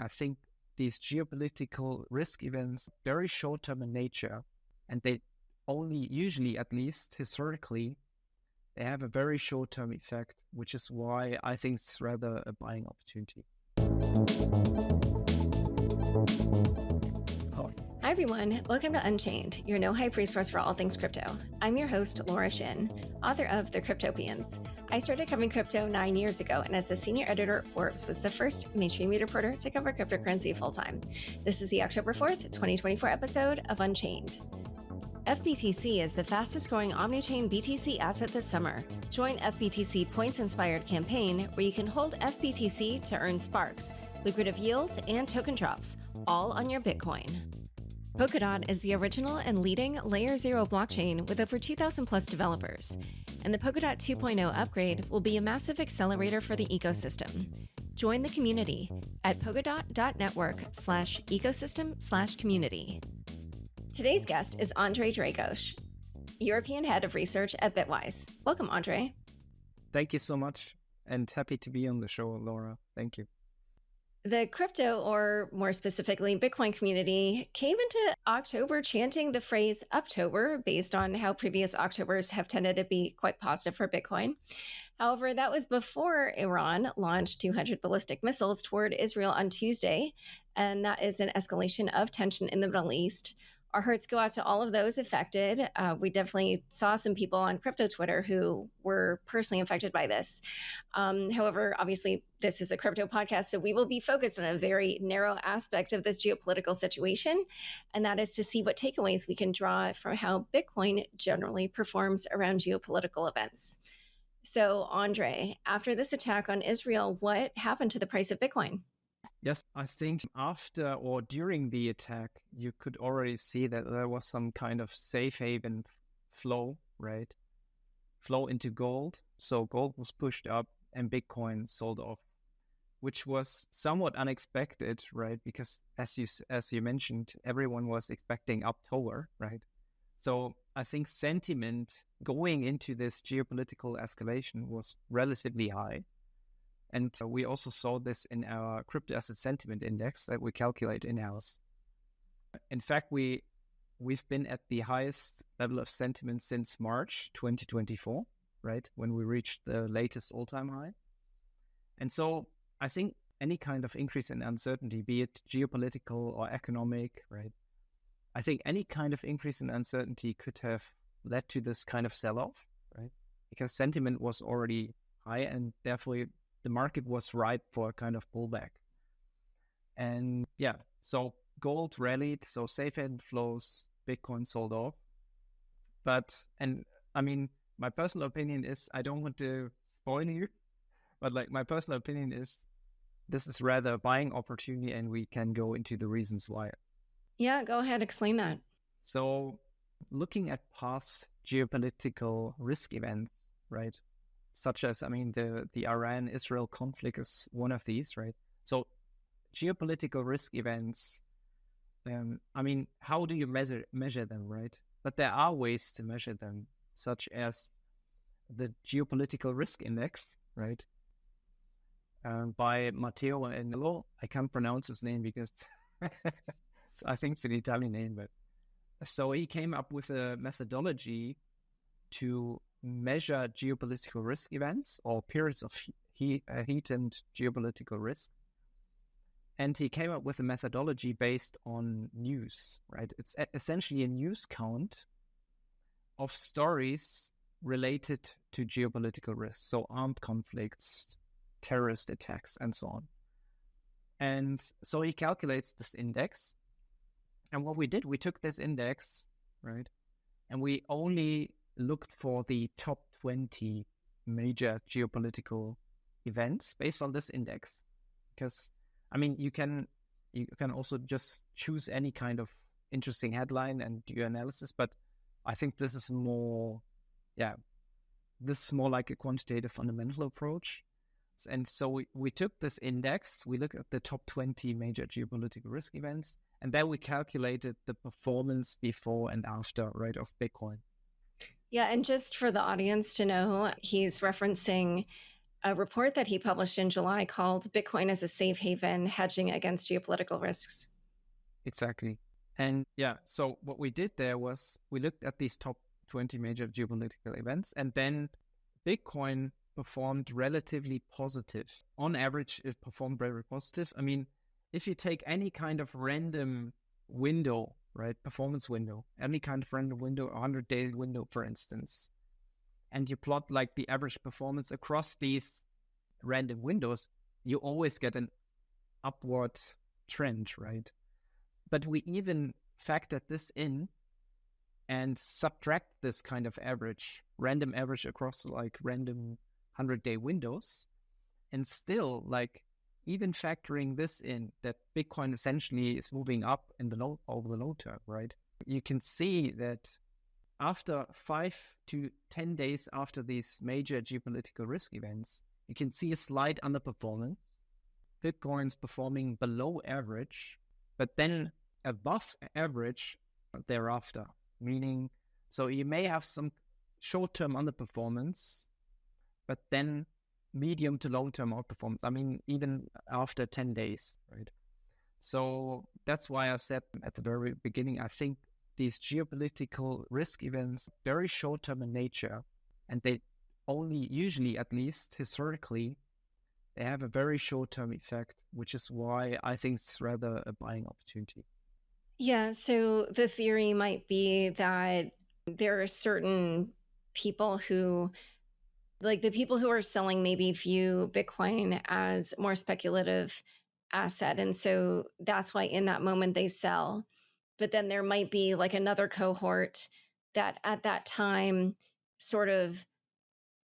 I think these geopolitical risk events are very short-term in nature, and they only usually, at least historically, they have a very short-term effect, which is why I think it's rather a buying opportunity. Hi everyone, welcome to Unchained, your no-hype resource for all things crypto. I'm your host, Laura Shin, author of The Cryptopians. I started covering crypto 9 years ago, and as the senior editor at Forbes, was the first mainstream media reporter to cover cryptocurrency full-time. This is the October 4th, 2024 episode of Unchained. FBTC is the fastest growing omni-chain BTC asset this summer. Join FBTC Points-inspired campaign where you can hold FBTC to earn sparks, lucrative yields, and token drops, all on your Bitcoin. Polkadot is the original and leading Layer 0 blockchain with over 2,000 plus developers. And the Polkadot 2.0 upgrade will be a massive accelerator for the ecosystem. Join the community at polkadot.network/ecosystem/community. Today's guest is André Dragosch, European Head of Research at Bitwise. Welcome, André. Thank you so much, and happy to be on the show, Laura. Thank you. The crypto, or more specifically, Bitcoin community came into October chanting the phrase Uptober based on how previous Octobers have tended to be quite positive for Bitcoin. However, that was before Iran launched 200 ballistic missiles toward Israel on Tuesday, and that is an escalation of tension in the Middle East. Our hearts go out to all of those affected. We definitely saw some people on crypto Twitter who were personally affected by this. However, obviously, this is a crypto podcast, so we will be focused on a very narrow aspect of this geopolitical situation, and that is to see what takeaways we can draw from how Bitcoin generally performs around geopolitical events. So, André, after this attack on Israel, what happened to the price of Bitcoin? Yes, I think after or during the attack, you could already see that there was some kind of safe haven flow, right? Flow into gold. So gold was pushed up and Bitcoin sold off, which was somewhat unexpected, right? Because as you mentioned, everyone was expecting Uptober, right? So I think sentiment going into this geopolitical escalation was relatively high. And we also saw this in our crypto asset sentiment index that we calculate in-house. In fact, we've been at the highest level of sentiment since March 2024, right? When we reached the latest all-time high. And so I think any kind of increase in uncertainty, be it geopolitical or economic, right? I think any kind of increase in uncertainty could have led to this kind of sell-off, right? Because sentiment was already high and therefore the market was ripe for a kind of pullback. And yeah, so gold rallied, so safe haven flows, Bitcoin sold off. And I mean, my personal opinion is, I don't want to spoil you, but like my personal opinion is this is rather a buying opportunity, and we can go into the reasons why. Yeah, go ahead, explain that. So looking at past geopolitical risk events, right? Such as, I mean, the Iran-Israel conflict is one of these, right? So geopolitical risk events, I mean, how do you measure them, right? But there are ways to measure them, such as the geopolitical risk index, right? By Matteo Anello. I can't pronounce his name because so I think it's an Italian name, but so he came up with a methodology to measure geopolitical risk events or periods of heightened geopolitical risk. And he came up with a methodology based on news, right? It's essentially a news count of stories related to geopolitical risks. So armed conflicts, terrorist attacks, and so on. And so he calculates this index. And what we did, we took this index, right? And we only looked for the top 20 major geopolitical events based on this index. Because, I mean, you can also just choose any kind of interesting headline and do your analysis, but I think this is more like a quantitative fundamental approach. And so we took this index, we looked at the top 20 major geopolitical risk events, and then we calculated the performance before and after, right, of Bitcoin. Yeah, and just for the audience to know, he's referencing a report that he published in July called Bitcoin as a Safe Haven, Hedging Against Geopolitical Risks. Exactly. And yeah, so what we did there was we looked at these top 20 major geopolitical events, and then Bitcoin performed relatively positive. On average, it performed very positive. I mean, if you take any kind of random window, right, performance window, any kind of random window, a 100-day window, for instance, and you plot like the average performance across these random windows, you always get an upward trend, right? But we even factored this in and subtract this kind of average, random average across like random 100-day windows. And still, like, even factoring this in, that Bitcoin essentially is moving up in the over the long term, right? You can see that after 5 to 10 days after these major geopolitical risk events, you can see a slight underperformance. Bitcoin's performing below average, but then above average thereafter. Meaning, so you may have some short-term underperformance, but then medium to long-term outperformance. I mean, even after 10 days, right? So that's why I said at the very beginning, I think these geopolitical risk events are very short-term in nature, and they only usually, at least historically, they have a very short-term effect, which is why I think it's rather a buying opportunity. Yeah, so the theory might be that there are certain people who, like the people who are selling, maybe view Bitcoin as more speculative asset. And so that's why in that moment they sell. But then there might be like another cohort that at that time sort of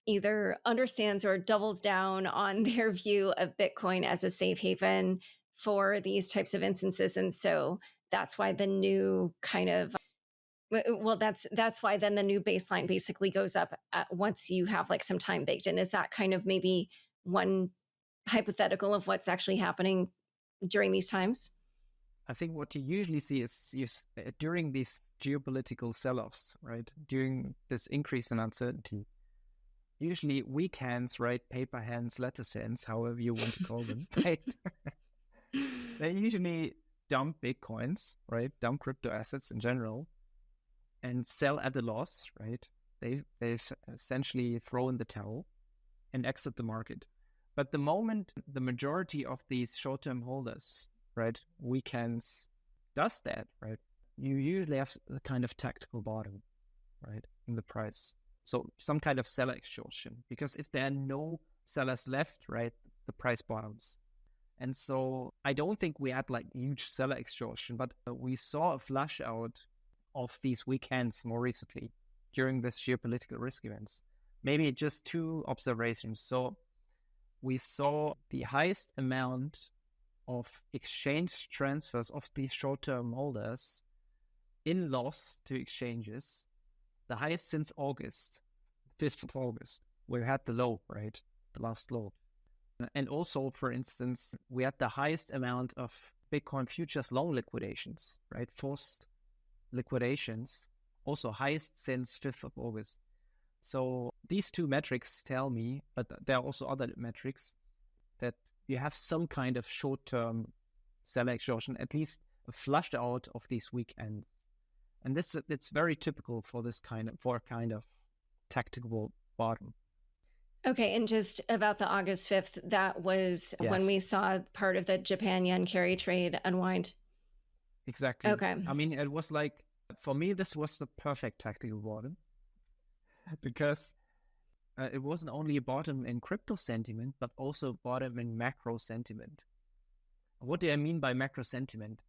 either understands or doubles down on their view of Bitcoin as a safe haven for these types of instances. And so that's why the new kind of that's why then the new baseline basically goes up once you have like some time baked in. Is that kind of maybe one hypothetical of what's actually happening during these times? I think what you usually see is during these geopolitical sell-offs, right? During this increase in uncertainty, usually weak hands, right? Paper hands, lettuce hands, however you want to call them, right? They usually dump Bitcoins, right? Dump crypto assets in general and sell at a loss, right? They essentially throw in the towel and exit the market. But the moment the majority of these short-term holders, right, weekends, does that, right, you usually have the kind of tactical bottom, right, in the price. So some kind of seller exhaustion, because if there are no sellers left, right, the price bottoms. And so I don't think we had like huge seller exhaustion, but we saw a flush out of these weekends more recently during this geopolitical risk events. Maybe just two observations. So we saw the highest amount of exchange transfers of these short-term holders in loss to exchanges, the highest since August, 5th of August, where we had the low, right? The last low. And also, for instance, we had the highest amount of Bitcoin futures long liquidations, right? Forced liquidations, also highest since 5th of August. So these two metrics tell me, but there are also other metrics, that you have some kind of short-term seller exhaustion, at least flushed out of these weekends. And it's very typical for this kind of tactical bottom. Okay, and just about the August 5th, that was when we saw part of the Japan yen carry trade unwind. Exactly. Okay. I mean, it was like, for me, this was the perfect tactical bottom because it wasn't only a bottom in crypto sentiment, but also a bottom in macro sentiment. What do I mean by macro sentiment?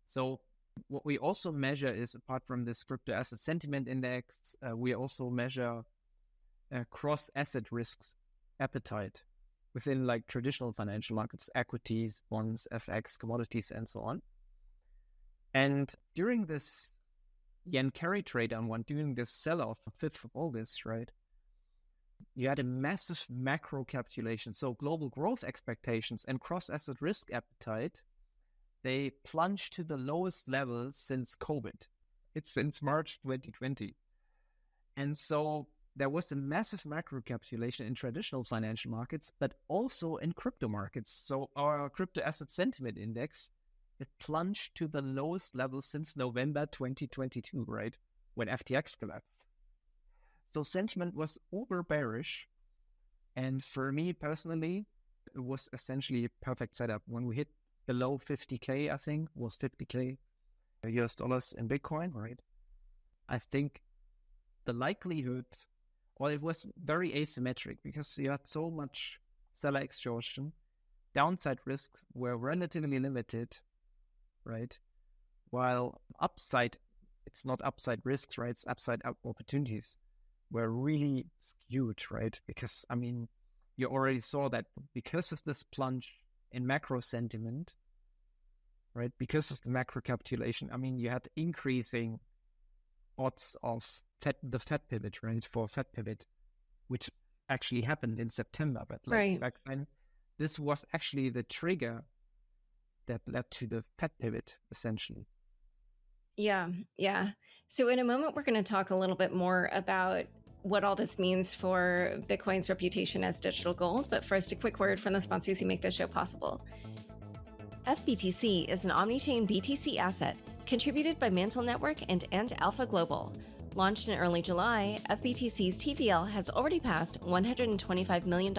So what we also measure is, apart from this crypto asset sentiment index, we also measure cross-asset risks appetite within like traditional financial markets, equities, bonds, FX, commodities, and so on. And during this yen carry trade unwind, during this sell-off of 5th of August, right, you had a massive macro capitulation. So global growth expectations and cross-asset risk appetite, they plunged to the lowest level since COVID. It's since March 2020. And so there was a massive macro capitulation in traditional financial markets, but also in crypto markets. So our crypto asset sentiment index, it plunged to the lowest level since November 2022, right? When FTX collapsed. So sentiment was over bearish. And for me personally, it was essentially a perfect setup. When we hit below 50K, I think, was 50K US dollars in Bitcoin, right? I think the likelihood, well, it was very asymmetric because you had so much seller exhaustion. Downside risks were relatively limited, right? While upside, it's not upside risks, right? It's upside opportunities were really skewed, right? Because, I mean, you already saw that because of this plunge in macro sentiment, right? Because of the macro capitulation, I mean, you had increasing odds of the Fed pivot, right? For Fed pivot, which actually happened in September. But like back then, this was actually the trigger that led to the Fed pivot, essentially. Yeah. So in a moment, we're going to talk a little bit more about what all this means for Bitcoin's reputation as digital gold. But first, a quick word from the sponsors who make this show possible. FBTC is an omni-chain BTC asset contributed by Mantle Network and Alpha Global. Launched in early July, FBTC's TVL has already passed $125 million,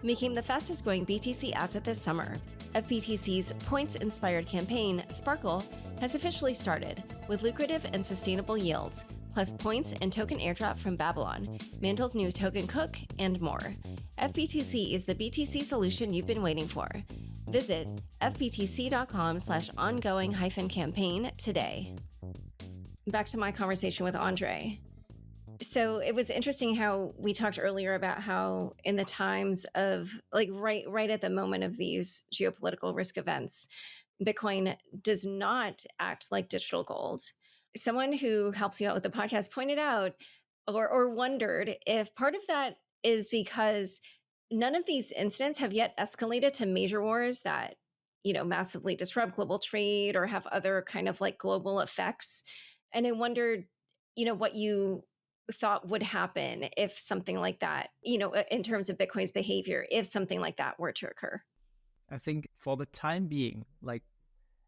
making the fastest growing BTC asset this summer. FBTC's points-inspired campaign, Sparkle, has officially started, with lucrative and sustainable yields, plus points and token airdrop from Babylon, Mantle's new token cook, and more. FBTC is the BTC solution you've been waiting for. Visit fbtc.com/ongoing-campaign today. Back to my conversation with André. So it was interesting how we talked earlier about how in the times of like right at the moment of these geopolitical risk events, Bitcoin does not act like digital gold. Someone who helps you out with the podcast pointed out or wondered if part of that is because none of these incidents have yet escalated to major wars that, massively disrupt global trade or have other kind of like global effects. And I wondered, what you thought would happen if something like that, in terms of Bitcoin's behavior, if something like that were to occur. I think for the time being, like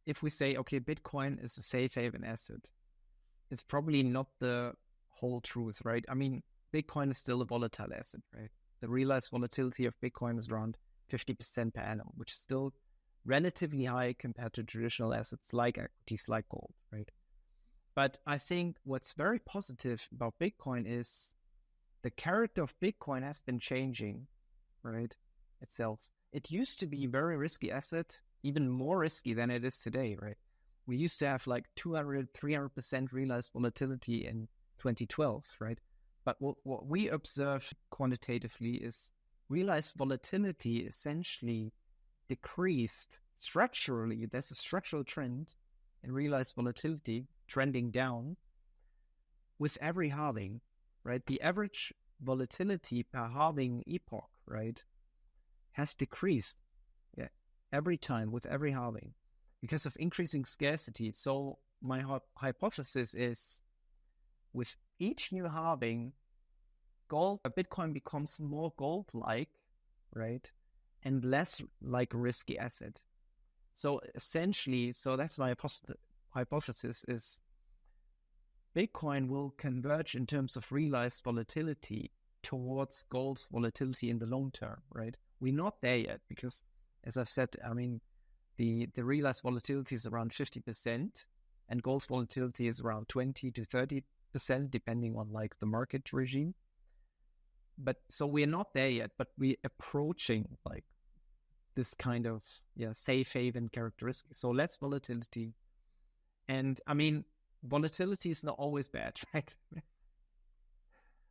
if we say, okay, Bitcoin is a safe haven asset, it's probably not the whole truth, right? I mean, Bitcoin is still a volatile asset, right? The realized volatility of Bitcoin is around 50% per annum, which is still relatively high compared to traditional assets like equities, like gold, right? But I think what's very positive about Bitcoin is the character of Bitcoin has been changing, right, itself. It used to be a very risky asset, even more risky than it is today, right? We used to have like 200, 300% realized volatility in 2012, right? But what we observed quantitatively is realized volatility essentially decreased structurally. There's a structural trend in realized volatility trending down with every halving, right? The average volatility per halving epoch, right, has decreased every time with every halving because of increasing scarcity. So my hypothesis is with each new halving, Bitcoin becomes more gold-like, right, and less like a risky asset. So essentially, that's my hypothesis is Bitcoin will converge in terms of realized volatility towards gold's volatility in the long term, right? We're not there yet because, as I've said, I mean, the realized volatility is around 50% and gold's volatility is around 20 to 30%, depending on like the market regime. But so we're not there yet, but we're approaching like this kind of safe haven characteristic. So less volatility. And I mean, volatility is not always bad, right?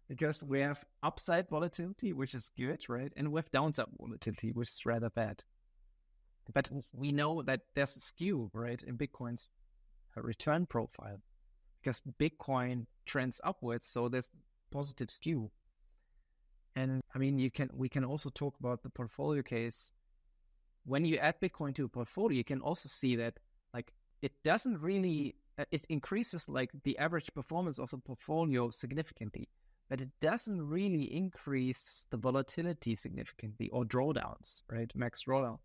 Because we have upside volatility, which is good, right? And we have downside volatility, which is rather bad. But we know that there's a skew, right, in Bitcoin's return profile because Bitcoin trends upwards, so there's positive skew. And I mean, we can also talk about the portfolio case. When you add Bitcoin to a portfolio, you can also see that like it increases like the average performance of the portfolio significantly, but it doesn't really increase the volatility significantly or drawdowns, right? Max drawdowns.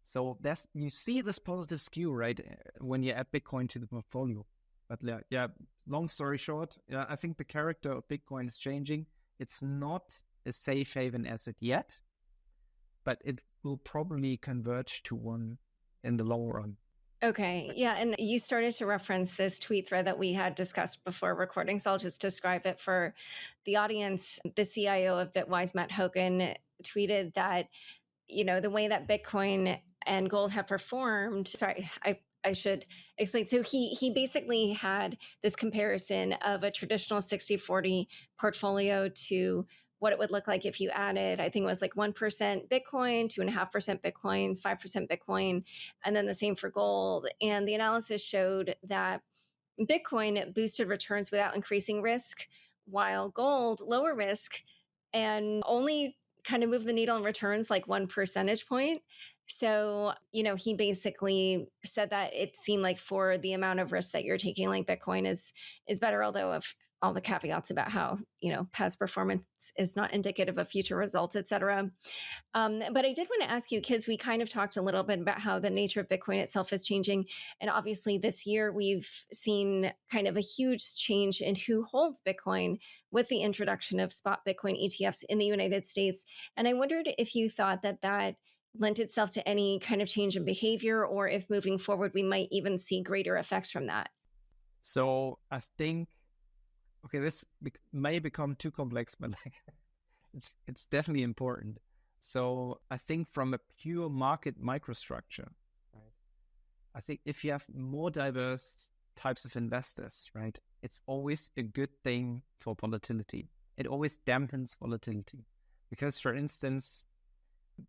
So you see this positive skew, right, when you add Bitcoin to the portfolio. But yeah, long story short, I think the character of Bitcoin is changing. It's not a safe haven asset yet, but it will probably converge to one in the long run. Okay. Yeah. And you started to reference this tweet thread that we had discussed before recording. So I'll just describe it for the audience. The CIO of Bitwise, Matt Hogan, tweeted that, the way that Bitcoin and gold have performed. Sorry, I should explain. So he basically had this comparison of a traditional 60-40 portfolio to what it would look like if you added, I think it was like 1% Bitcoin, 2.5% Bitcoin, 5% Bitcoin, and then the same for gold. And the analysis showed that Bitcoin boosted returns without increasing risk, while gold lower risk and only kind of moved the needle in returns like 1 percentage point. So, he basically said that it seemed like for the amount of risk that you're taking, like Bitcoin is better, although of all the caveats about how, past performance is not indicative of future results, et cetera. But I did want to ask you, because we kind of talked a little bit about how the nature of Bitcoin itself is changing. And obviously this year we've seen kind of a huge change in who holds Bitcoin with the introduction of spot Bitcoin ETFs in the United States. And I wondered if you thought that lent itself to any kind of change in behavior, or if moving forward we might even see greater effects from that. So I think, okay, this may become too complex, but it's definitely important. So I think from a pure market microstructure, right? I think if you have more diverse types of investors, right, it's always a good thing for volatility. It always dampens volatility. Because, for instance,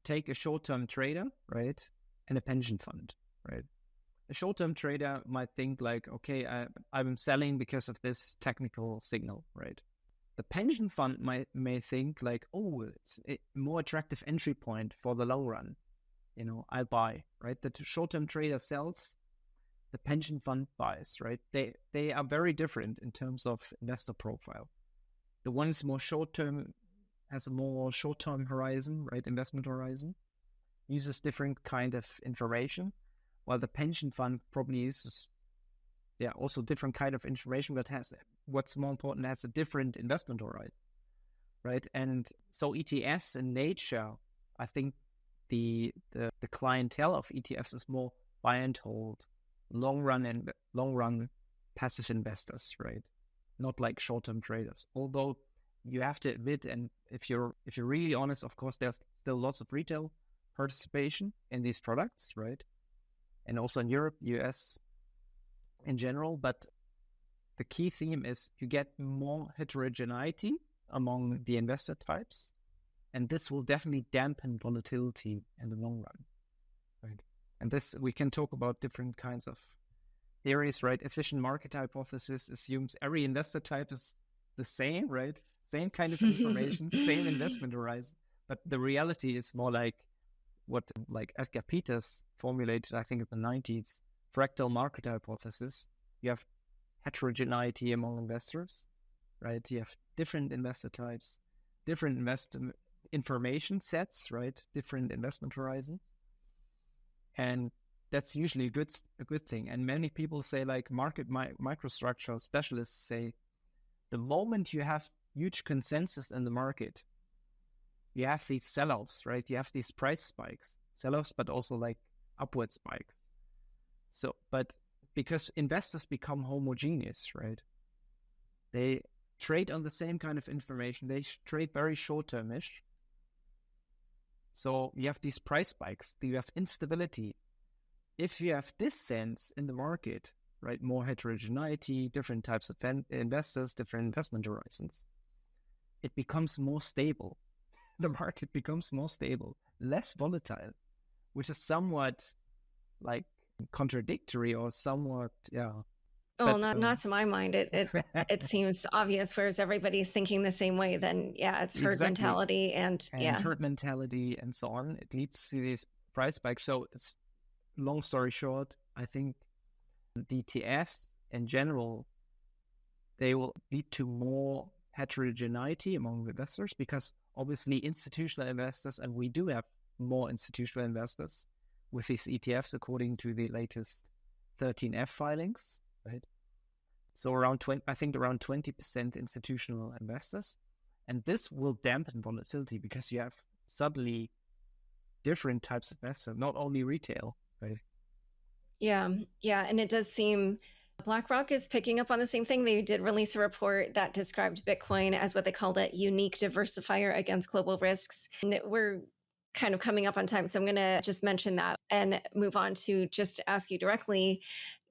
take a short-term trader, right, and a pension fund, right? A short-term trader might think like, okay, I'm selling because of this technical signal, right? The pension fund may think like, oh, it's a more attractive entry point for the long run. I'll buy, right? The short-term trader sells, the pension fund buys, right? They are very different in terms of investor profile. The one is more short-term, has a more short-term horizon, right? Investment horizon, uses different kind of information, while the pension fund probably uses, also different kind of information, but has, what's more important, has a different investment horizon, right? And so ETFs in nature, I think the clientele of ETFs is more buy and hold, long run passive investors, right? Not like short-term traders. Although you have to admit, and if you're really honest, of course, there's still lots of retail participation in these products, right? And also in Europe, US in general. But the key theme is you get more heterogeneity among the investor types, and this will definitely dampen volatility in the long run, right? And this, we can talk about different kinds of theories, right? Efficient market hypothesis assumes every investor type is the same, right? Same kind of information, same investment horizon. But the reality is more like what Edgar Peters formulated, I think in the 90s, fractal market hypothesis. You have heterogeneity among investors, right? You have different investor types, different information sets, right? Different investment horizons. And that's usually a good thing. And many people say, like market microstructure specialists say, the moment you have huge consensus in the market, you have these sell-offs, right? You have these price spikes, sell-offs, but also like upward spikes. So, but because investors become homogeneous, right? They trade on the same kind of information. They trade very short-termish. So you have these price spikes. You have instability. If you have dissent in the market, right, more heterogeneity, different types of investors, different investment horizons, it becomes more stable. The market becomes more stable, less volatile, which is somewhat like contradictory or somewhat, Well, not to my mind. It seems obvious. Whereas everybody's thinking the same way, then it's herd mentality and herd mentality and so on. It leads to these price spikes. So it's, long story short, I think the ETFs in general, they will lead to more heterogeneity among investors, because obviously institutional investors, and we do have more institutional investors with these ETFs according to the latest 13F filings, right? So around 20% institutional investors. And this will dampen volatility because you have suddenly different types of investors, not only retail, right? Yeah. And it does seem BlackRock is picking up on the same thing. They did release a report that described Bitcoin as what they called a unique diversifier against global risks. And we're kind of coming up on time, so I'm going to just mention that and move on to just ask you directly,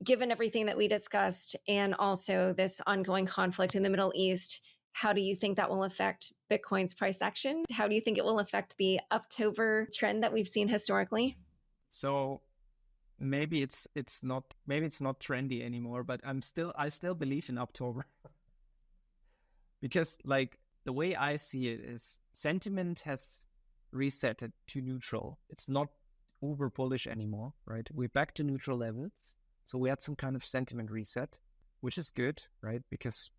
given everything that we discussed and also this ongoing conflict in the Middle East, how do you think that will affect Bitcoin's price action? How do you think it will affect the Uptober trend that we've seen historically? So maybe it's not trendy anymore, but I still believe in October. Because like the way I see it is sentiment has reset it to neutral. It's not uber bullish anymore, right? We're back to neutral levels. So we had some kind of sentiment reset, which is good, right? Because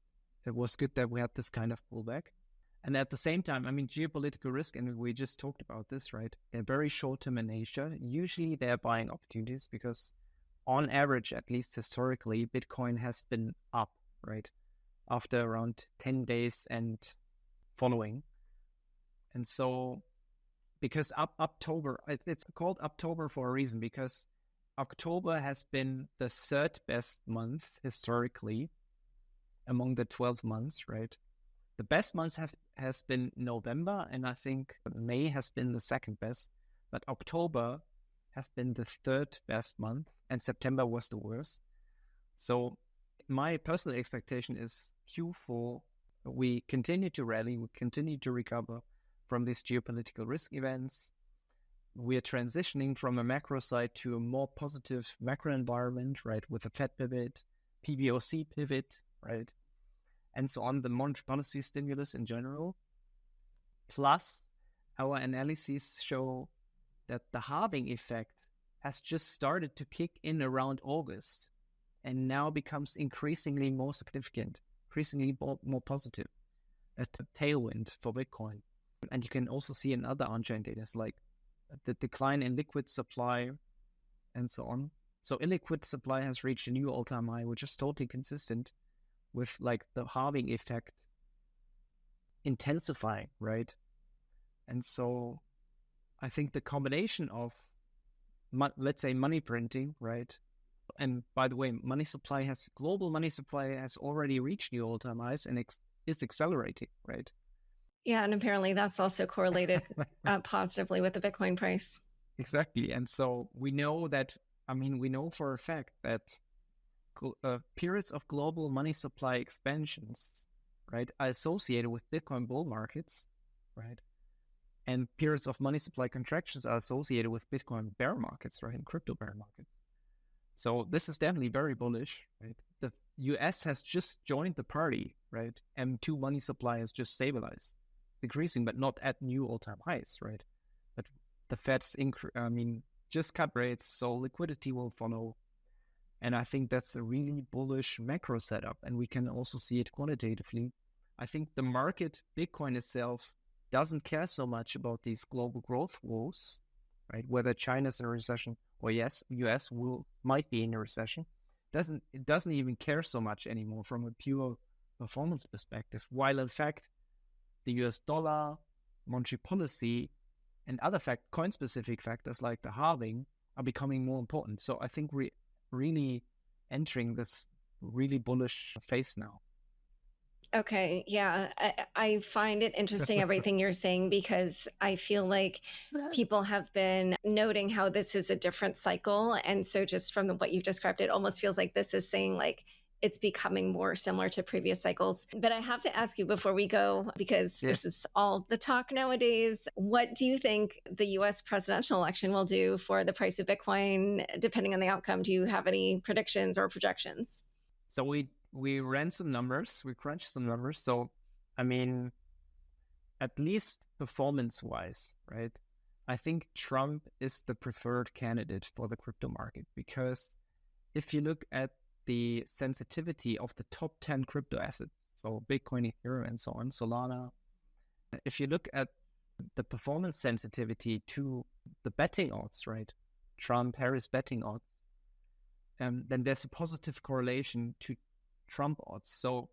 it was good that we had this kind of pullback. And at the same time, I mean, geopolitical risk, and we just talked about this, right? They're very short term in nature. Usually they're buying opportunities because on average, at least historically, Bitcoin has been up, right? After around 10 days and following. And so because Uptober, it's called Uptober for a reason, because October has been the third best month historically among the 12 months, right? The best month has been November, and I think May has been the second best, but October has been the third best month, and September was the worst. So my personal expectation is Q4, we continue to rally, we continue to recover from these geopolitical risk events. We are transitioning from a macro side to a more positive macro environment, right? With a Fed pivot, PBOC pivot, right? And so on, the monetary policy stimulus in general. Plus, our analyses show that the halving effect has just started to kick in around August and now becomes increasingly more significant, increasingly more positive, a tailwind for Bitcoin. And you can also see in other Unchained data, like the decline in liquid supply and so on. So illiquid supply has reached a new all-time high, which is totally consistent with like the halving effect intensifying, right? And so I think the combination of, let's say, money printing, right? And by the way, global money supply has already reached new all-time highs and is accelerating, right? Yeah, and apparently that's also correlated positively with the Bitcoin price. Exactly. And so we know for a fact that periods of global money supply expansions, right, are associated with Bitcoin bull markets, right? And periods of money supply contractions are associated with Bitcoin bear markets, right, and crypto bear markets. So this is definitely very bullish, right? The US has just joined the party, right? M2 money supply has just stabilized, decreasing, but not at new all-time highs, right? But the Fed's just cut rates, so liquidity will follow. And I think that's a really bullish macro setup. And we can also see it quantitatively. I think the market, Bitcoin itself, doesn't care so much about these global growth woes, right? Whether China's in a recession or US might be in a recession. It doesn't even care so much anymore from a pure performance perspective. While in fact, the US dollar, monetary policy, and other coin-specific factors like the halving are becoming more important. So I think we're really entering this really bullish phase now. Okay, yeah. I find it interesting everything you're saying, because I feel like people have been noting how this is a different cycle. And so just from what you've described, it almost feels like this is saying like it's becoming more similar to previous cycles. But I have to ask you before we go, because this is all the talk nowadays, what do you think the US presidential election will do for the price of Bitcoin, depending on the outcome? Do you have any predictions or projections? So we ran some numbers, we crunched some numbers. So, I mean, at least performance-wise, right? I think Trump is the preferred candidate for the crypto market, because if you look at the sensitivity of the top 10 crypto assets, so Bitcoin, Ethereum, and so on, Solana, if you look at the performance sensitivity to the betting odds, right? Trump-Harris betting odds, then there's a positive correlation to Trump odds. So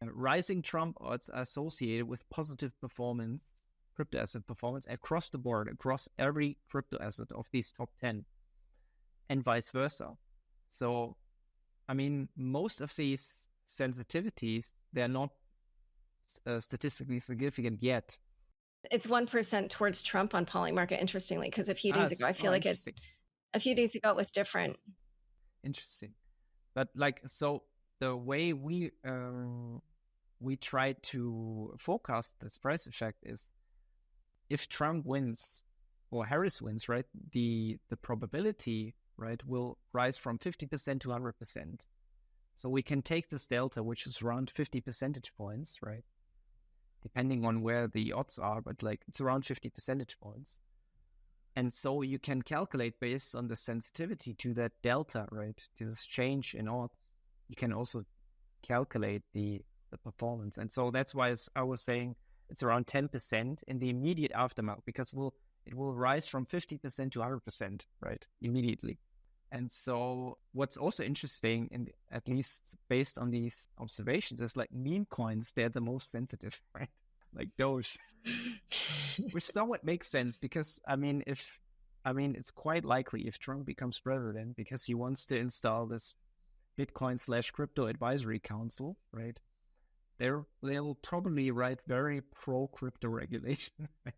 rising Trump odds are associated with positive performance, crypto asset performance across the board, across every crypto asset of these top 10, and vice versa. So, I mean, most of these sensitivities, they're not statistically significant yet. It's 1% towards Trump on Polymarket, interestingly, because a few days ago, I feel like a few days ago it was different. Interesting. But like, so the way we try to forecast this price effect is if Trump wins or Harris wins, right, the probability, right, will rise from 50% to 100%. So we can take this delta, which is around 50 percentage points, right, depending on where the odds are, but like it's around 50 percentage points. And so you can calculate based on the sensitivity to that delta, right, to this change in odds. You can also calculate the performance. And so that's why I was saying it's around 10% in the immediate aftermath, because it will rise from 50% to 100%, right, immediately. And so what's also interesting, at least based on these observations, is like meme coins, they're the most sensitive, right? Like Doge, which somewhat makes sense because, it's quite likely if Trump becomes president, because he wants to install this Bitcoin/crypto advisory council, right? They'll probably write very pro-crypto regulation, right?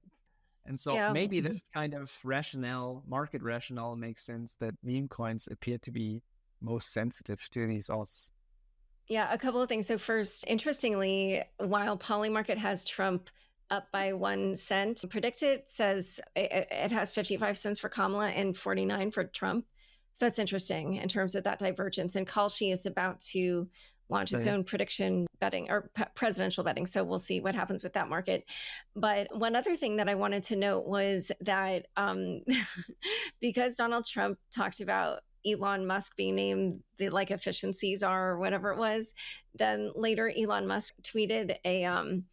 And so maybe this kind of market rationale makes sense that meme coins appear to be most sensitive to these odds. Yeah, a couple of things. So first, interestingly, while Polymarket has Trump up by 1 cent, predicted says it has 55 cents for Kamala and 49 for Trump. So that's interesting in terms of that divergence. And Kalshi is about to launch its own prediction betting or presidential betting. So we'll see what happens with that market. But one other thing that I wanted to note was that because Donald Trump talked about Elon Musk being named the like efficiencies are or whatever it was, then later Elon Musk tweeted a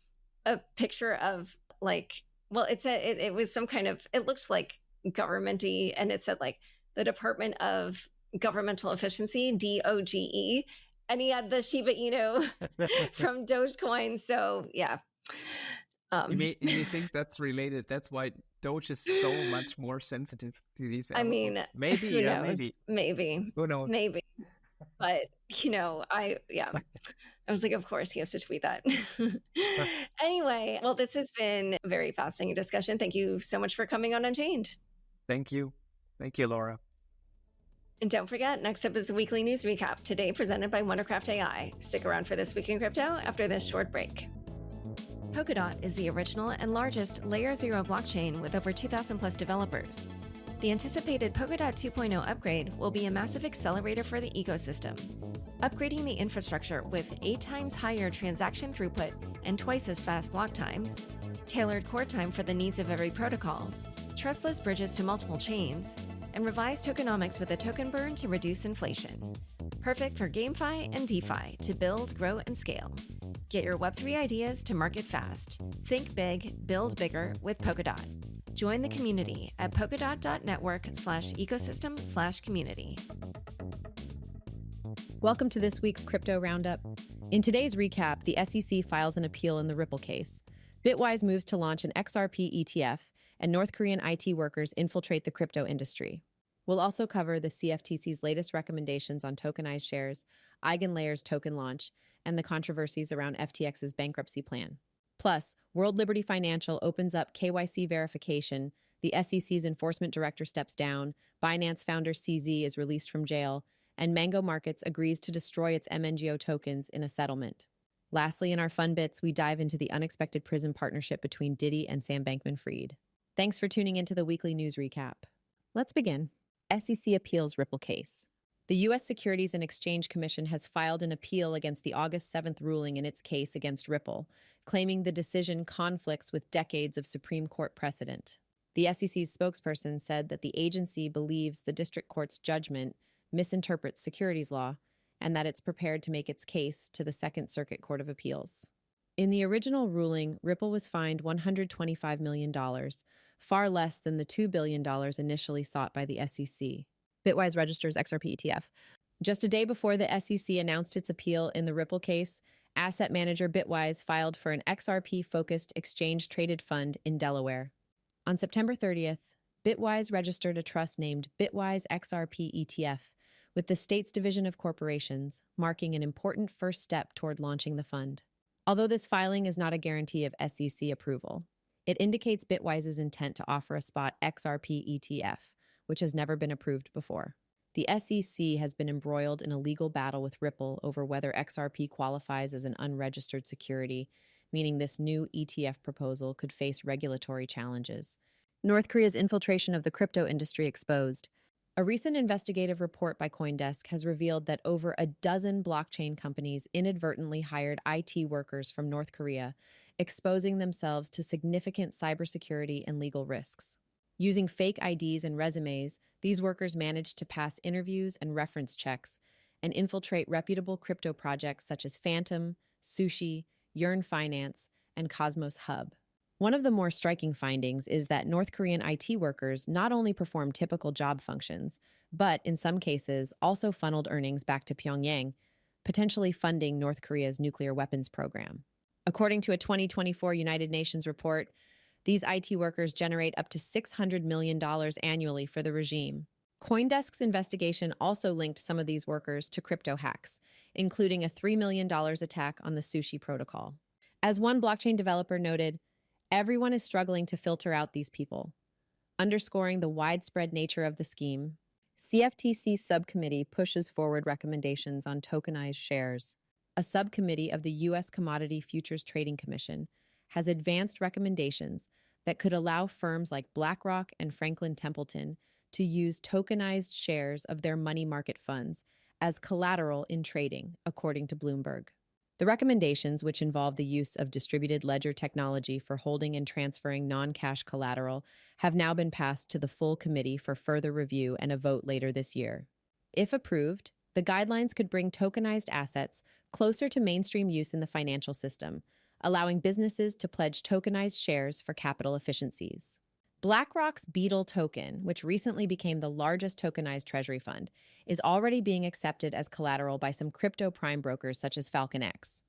picture of like, well, it was some kind of, it looks like government-y, and it said like the Department of Governmental Efficiency, DOGE. And he had the Shiba Inu from Dogecoin. So yeah. You may think that's related. That's why Doge is so much more sensitive to these elements. I mean, maybe, who knows? Maybe. Who knows? Maybe. But, I was like, of course he has to tweet that. Anyway, well, this has been a very fascinating discussion. Thank you so much for coming on Unchained. Thank you. Thank you, Laura. And don't forget, next up is the weekly news recap, today presented by Wondercraft AI. Stick around for This Week in Crypto after this short break. Polkadot is the original and largest Layer 0 blockchain with over 2,000 plus developers. The anticipated Polkadot 2.0 upgrade will be a massive accelerator for the ecosystem, upgrading the infrastructure with 8 times higher transaction throughput and twice as fast block times, tailored core time for the needs of every protocol, trustless bridges to multiple chains, and revised tokenomics with a token burn to reduce inflation. Perfect for GameFi and DeFi to build, grow, and scale. Get your Web3 ideas to market fast. Think big, build bigger with Polkadot. Join the community at polkadot.network/ecosystem/community. Welcome to this week's Crypto Roundup. In today's recap, the SEC files an appeal in the Ripple case. Bitwise moves to launch an XRP ETF, and North Korean IT workers infiltrate the crypto industry. We'll also cover the CFTC's latest recommendations on tokenized shares, EigenLayer's token launch, and the controversies around FTX's bankruptcy plan. Plus, World Liberty Financial opens up KYC verification, the SEC's enforcement director steps down, Binance founder CZ is released from jail, and Mango Markets agrees to destroy its MNGO tokens in a settlement. Lastly, in our fun bits, we dive into the unexpected prison partnership between Diddy and Sam Bankman-Fried. Thanks for tuning into the weekly news recap. Let's begin. SEC appeals Ripple case. The U.S. Securities and Exchange Commission has filed an appeal against the August 7th ruling in its case against Ripple, claiming the decision conflicts with decades of Supreme Court precedent. The SEC's spokesperson said that the agency believes the district court's judgment misinterprets securities law and that it's prepared to make its case to the Second Circuit Court of Appeals. In the original ruling, Ripple was fined $125 million, far less than the $2 billion initially sought by the SEC. Bitwise registers XRP ETF. Just a day before the SEC announced its appeal in the Ripple case, asset manager Bitwise filed for an XRP-focused exchange-traded fund in Delaware. On September 30th, Bitwise registered a trust named Bitwise XRP ETF with the state's Division of Corporations, marking an important first step toward launching the fund. Although this filing is not a guarantee of SEC approval, it indicates Bitwise's intent to offer a spot XRP ETF, which has never been approved before. The SEC has been embroiled in a legal battle with Ripple over whether XRP qualifies as an unregistered security, meaning this new ETF proposal could face regulatory challenges. North Korea's infiltration of the crypto industry exposed. A recent investigative report by CoinDesk has revealed that over a dozen blockchain companies inadvertently hired IT workers from North Korea, exposing themselves to significant cybersecurity and legal risks. Using fake IDs and resumes, these workers managed to pass interviews and reference checks and infiltrate reputable crypto projects such as Phantom, Sushi, Yearn Finance, and Cosmos Hub. One of the more striking findings is that North Korean IT workers not only perform typical job functions, but in some cases also funneled earnings back to Pyongyang, potentially funding North Korea's nuclear weapons program. According to a 2024 United Nations report, these IT workers generate up to $600 million annually for the regime. CoinDesk's investigation also linked some of these workers to crypto hacks, including a $3 million attack on the Sushi protocol. As one blockchain developer noted, everyone is struggling to filter out these people, underscoring the widespread nature of the scheme. CFTC subcommittee pushes forward recommendations on tokenized shares. A subcommittee of the U.S. Commodity Futures Trading Commission has advanced recommendations that could allow firms like BlackRock and Franklin Templeton to use tokenized shares of their money market funds as collateral in trading, according to Bloomberg. The recommendations, which involve the use of distributed ledger technology for holding and transferring non-cash collateral, have now been passed to the full committee for further review and a vote later this year. If approved, the guidelines could bring tokenized assets closer to mainstream use in the financial system, allowing businesses to pledge tokenized shares for capital efficiencies. BlackRock's Beetle token, which recently became the largest tokenized treasury fund, is already being accepted as collateral by some crypto prime brokers such as FalconX.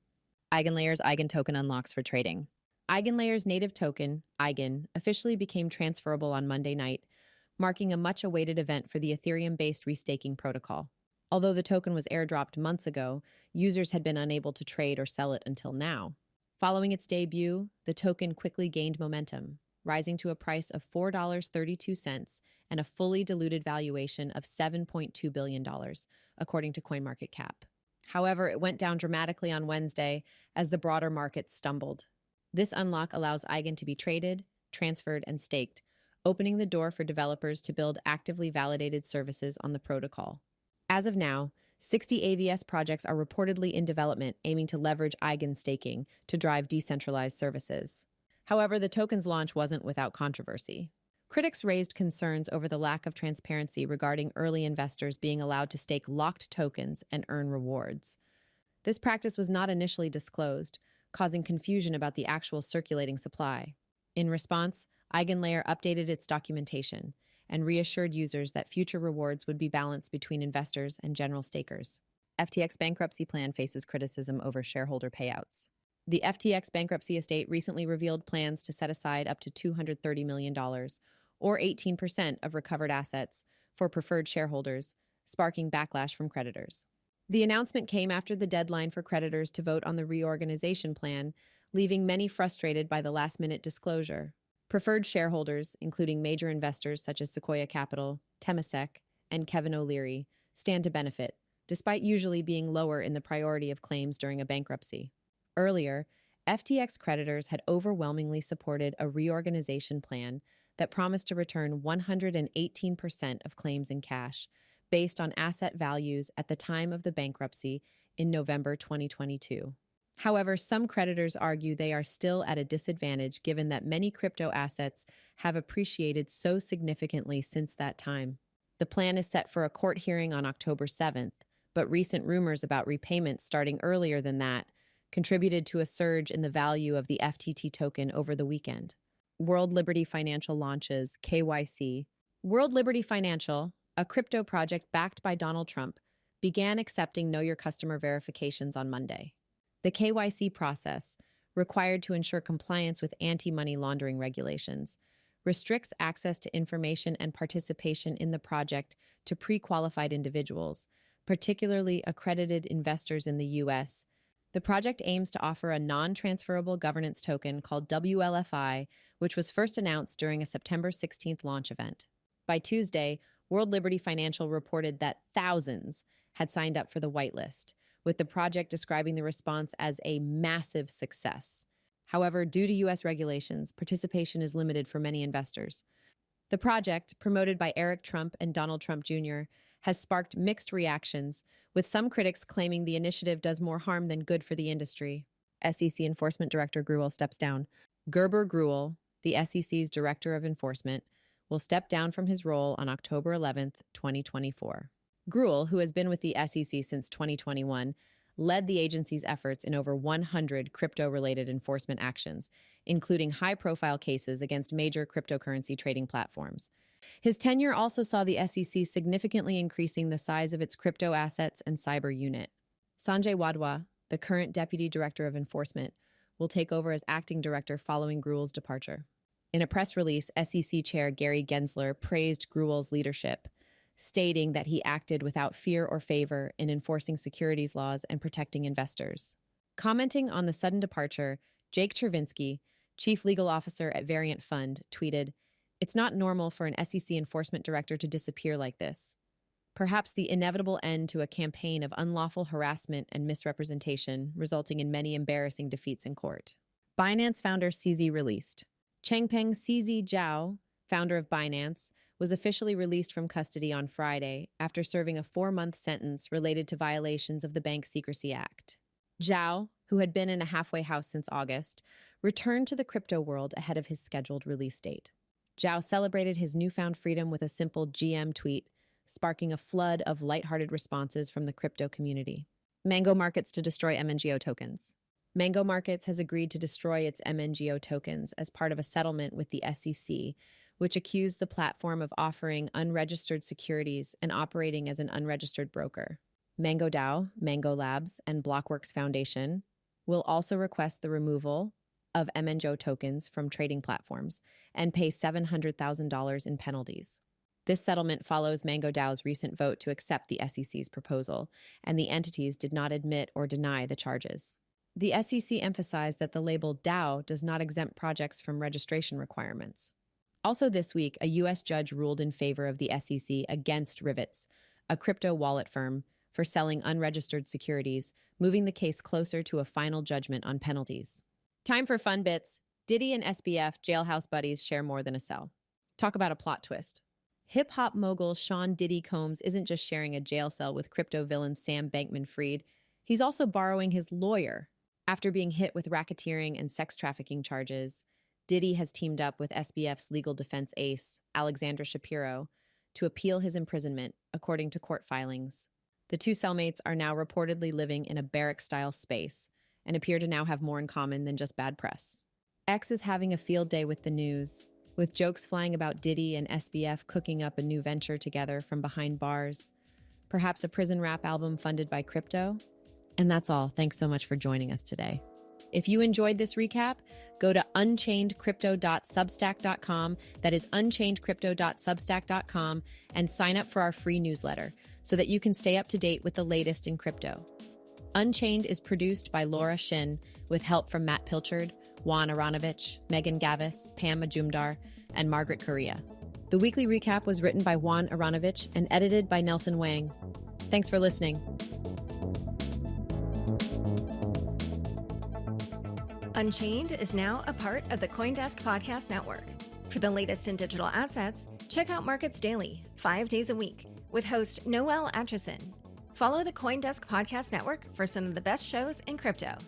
EigenLayer's Eigen token unlocks for trading. EigenLayer's native token, Eigen, officially became transferable on Monday night, marking a much-awaited event for the Ethereum-based restaking protocol. Although the token was airdropped months ago, users had been unable to trade or sell it until now. Following its debut, the token quickly gained momentum, rising to a price of $4.32 and a fully diluted valuation of $7.2 billion, according to CoinMarketCap. However, it went down dramatically on Wednesday as the broader market stumbled. This unlock allows Eigen to be traded, transferred, and staked, opening the door for developers to build actively validated services on the protocol. As of now, 60 AVS projects are reportedly in development aiming to leverage Eigen staking to drive decentralized services. However, the token's launch wasn't without controversy. Critics raised concerns over the lack of transparency regarding early investors being allowed to stake locked tokens and earn rewards. This practice was not initially disclosed, causing confusion about the actual circulating supply. In response, EigenLayer updated its documentation and reassured users that future rewards would be balanced between investors and general stakers. FTX bankruptcy plan faces criticism over shareholder payouts. The FTX bankruptcy estate recently revealed plans to set aside up to $230 million, or 18% of recovered assets, for preferred shareholders, sparking backlash from creditors. The announcement came after the deadline for creditors to vote on the reorganization plan, leaving many frustrated by the last-minute disclosure. Preferred shareholders, including major investors such as Sequoia Capital, Temasek, and Kevin O'Leary, stand to benefit, despite usually being lower in the priority of claims during a bankruptcy. Earlier, FTX creditors had overwhelmingly supported a reorganization plan that promised to return 118% of claims in cash, based on asset values at the time of the bankruptcy in November 2022. However, some creditors argue they are still at a disadvantage given that many crypto assets have appreciated so significantly since that time. The plan is set for a court hearing on October 7th, but recent rumors about repayments starting earlier than that contributed to a surge in the value of the FTT token over the weekend. World Liberty Financial launches KYC. World Liberty Financial, a crypto project backed by Donald Trump, began accepting Know Your Customer verifications on Monday. The KYC process, required to ensure compliance with anti-money laundering regulations, restricts access to information and participation in the project to pre-qualified individuals, particularly accredited investors in the U.S. The project aims to offer a non-transferable governance token called WLFI, which was first announced during a September 16th launch event. By Tuesday, World Liberty Financial reported that thousands had signed up for the whitelist, with the project describing the response as a massive success. However, due to U.S. regulations, participation is limited for many investors. The project, promoted by Eric Trump and Donald Trump Jr., has sparked mixed reactions, with some critics claiming the initiative does more harm than good for the industry. SEC Enforcement Director Gruel steps down. Gerber Gruel, the SEC's Director of Enforcement, will step down from his role on October 11, 2024. Gruel, who has been with the SEC since 2021, led the agency's efforts in over 100 crypto-related enforcement actions, including high-profile cases against major cryptocurrency trading platforms. His tenure also saw the SEC significantly increasing the size of its crypto assets and cyber unit. Sanjay Wadhwa, the current Deputy Director of Enforcement, will take over as acting director following Gruel's departure. In a press release, SEC Chair Gary Gensler praised Gruel's leadership, stating that he acted without fear or favor in enforcing securities laws and protecting investors. Commenting on the sudden departure, Jake Chervinsky, Chief Legal Officer at Variant Fund, tweeted, "It's not normal for an SEC enforcement director to disappear like this. Perhaps the inevitable end to a campaign of unlawful harassment and misrepresentation, resulting in many embarrassing defeats in court." Binance founder CZ released. Changpeng CZ Zhao, founder of Binance, was officially released from custody on Friday after serving a 4-month sentence related to violations of the Bank Secrecy Act. Zhao, who had been in a halfway house since August, returned to the crypto world ahead of his scheduled release date. Zhao celebrated his newfound freedom with a simple GM tweet, sparking a flood of lighthearted responses from the crypto community. Mango Markets to destroy MNGO tokens. Mango Markets has agreed to destroy its MNGO tokens as part of a settlement with the SEC, which accused the platform of offering unregistered securities and operating as an unregistered broker. Mango DAO, Mango Labs, and Blockworks Foundation will also request the removal of MNGO tokens from trading platforms and pay $700,000 in penalties. This settlement follows Mango DAO's recent vote to accept the SEC's proposal, and the entities did not admit or deny the charges. The SEC emphasized that the label DAO does not exempt projects from registration requirements. Also this week, a U.S. judge ruled in favor of the SEC against Rivets, a crypto wallet firm, for selling unregistered securities, moving the case closer to a final judgment on penalties. Time for fun bits. Diddy and SBF jailhouse buddies share more than a cell. Talk about a plot twist. Hip-hop mogul Sean Diddy Combs isn't just sharing a jail cell with crypto villain Sam Bankman-Fried, he's also borrowing his lawyer. After being hit with racketeering and sex trafficking charges, Diddy has teamed up with SBF's legal defense ace, Alexandra Shapiro, to appeal his imprisonment, according to court filings. The two cellmates are now reportedly living in a barrack-style space and appear to now have more in common than just bad press. X is having a field day with the news, with jokes flying about Diddy and SBF cooking up a new venture together from behind bars. Perhaps a prison rap album funded by crypto? And that's all. Thanks so much for joining us today. If you enjoyed this recap, go to unchainedcrypto.substack.com, that is unchainedcrypto.substack.com, and sign up for our free newsletter so that you can stay up to date with the latest in crypto. Unchained is produced by Laura Shin with help from Matt Pilchard, Juan Aronovich, Megan Gavis, Pam Majumdar, and Margaret Correa. The weekly recap was written by Juan Aronovich and edited by Nelson Wang. Thanks for listening. Unchained is now a part of the CoinDesk Podcast Network. For the latest in digital assets, check out Markets Daily, 5 days a week, with host Noel Atchison. Follow the CoinDesk Podcast Network for some of the best shows in crypto.